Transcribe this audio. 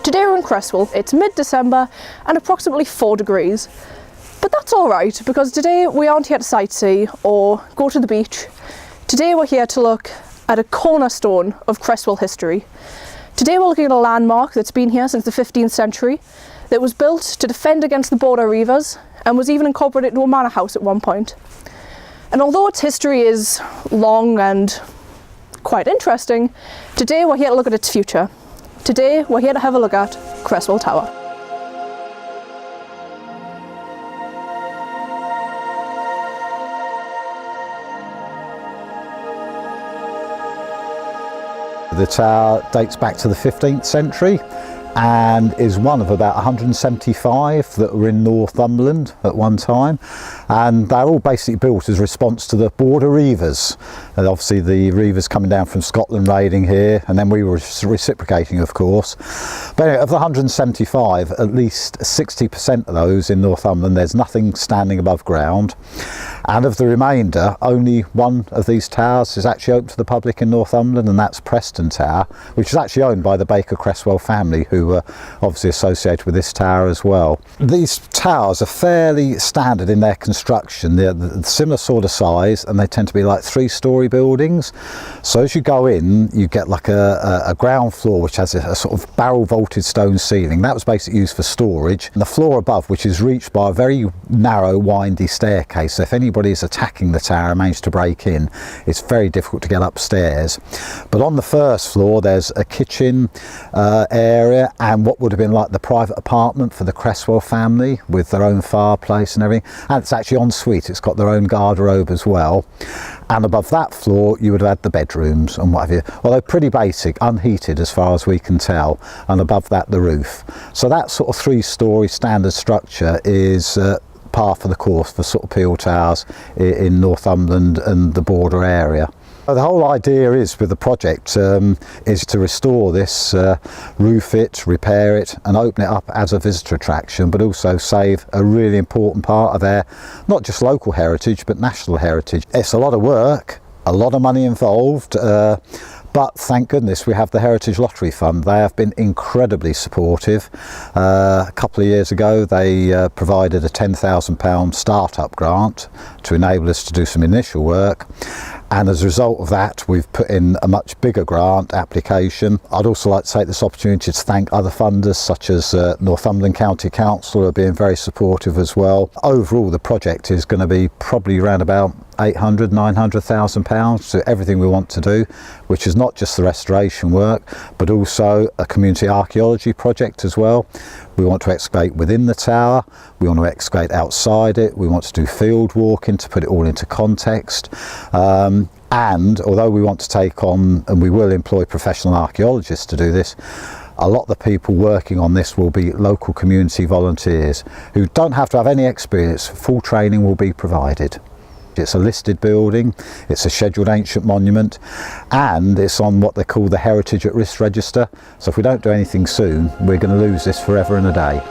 Today we're in Cresswell. It's mid-December and approximately 4 degrees. But that's alright, because today we aren't here to sightsee or go to the beach. Today we're here to look at a cornerstone of Cresswell history. Today we're looking at a landmark that's been here since the 15th century, that was built to defend against the border reivers and was even incorporated into a manor house at one point. And although its history is long and quite interesting, today we're here to look at its future. Today we're here to have a look at Cresswell Tower. The tower dates back to the 15th century and is one of about 175 that were in Northumberland at one time, and they're all basically built as a response to the border reivers, and obviously the reivers coming down from Scotland raiding here, and then we were reciprocating, of course. But anyway, of the 175, at least 60% of those in Northumberland, there's nothing standing above ground, and of the remainder, only one of these towers is actually open to the public in Northumberland, and that's Preston Tower, which is actually owned by the Baker Cresswell family, who were obviously associated with this tower as well. These towers are fairly standard in their construction. They're similar sort of size, and they tend to be like 3-storey buildings. So as you go in, you get like a ground floor which has a sort of barrel vaulted stone ceiling. That was basically used for storage. And the floor above, which is reached by a very narrow, windy staircase. So if anybody is attacking the tower and managed to break in, it's very difficult to get upstairs. But on the first floor, there's a kitchen area and what would have been like the private apartment for the Cresswell family with their own fireplace and everything. And it's actually en suite, it's got their own garderobe as well. And above that floor you would have had the bedrooms and what have you, although pretty basic, unheated as far as we can tell, and above that the roof. So that sort of 3-storey standard structure is par for the course for sort of Pele Towers in Northumberland and the border area. The whole idea is with the project is to restore this, roof it, repair it and open it up as a visitor attraction, but also save a really important part of our not just local heritage but national heritage. It's a lot of work, a lot of money involved, but thank goodness we have the Heritage Lottery Fund. They have been incredibly supportive. A couple of years ago they provided a £10,000 start-up grant to enable us to do some initial work. And as a result of that, we've put in a much bigger grant application. I'd also like to take this opportunity to thank other funders such as Northumberland County Council, who are being very supportive as well. Overall, the project is going to be probably around about £800,000, £900,000 to everything we want to do, which is not just the restoration work, but also a community archaeology project as well. We want to excavate within the tower, we want to excavate outside it, we want to do field walking to put it all into context. And although we want to take on, and we will employ professional archaeologists to do this, a lot of the people working on this will be local community volunteers who don't have to have any experience. Full training will be provided. It's a listed building, it's a scheduled ancient monument, and it's on what they call the Heritage at Risk Register. So if we don't do anything soon, we're going to lose this forever and a day.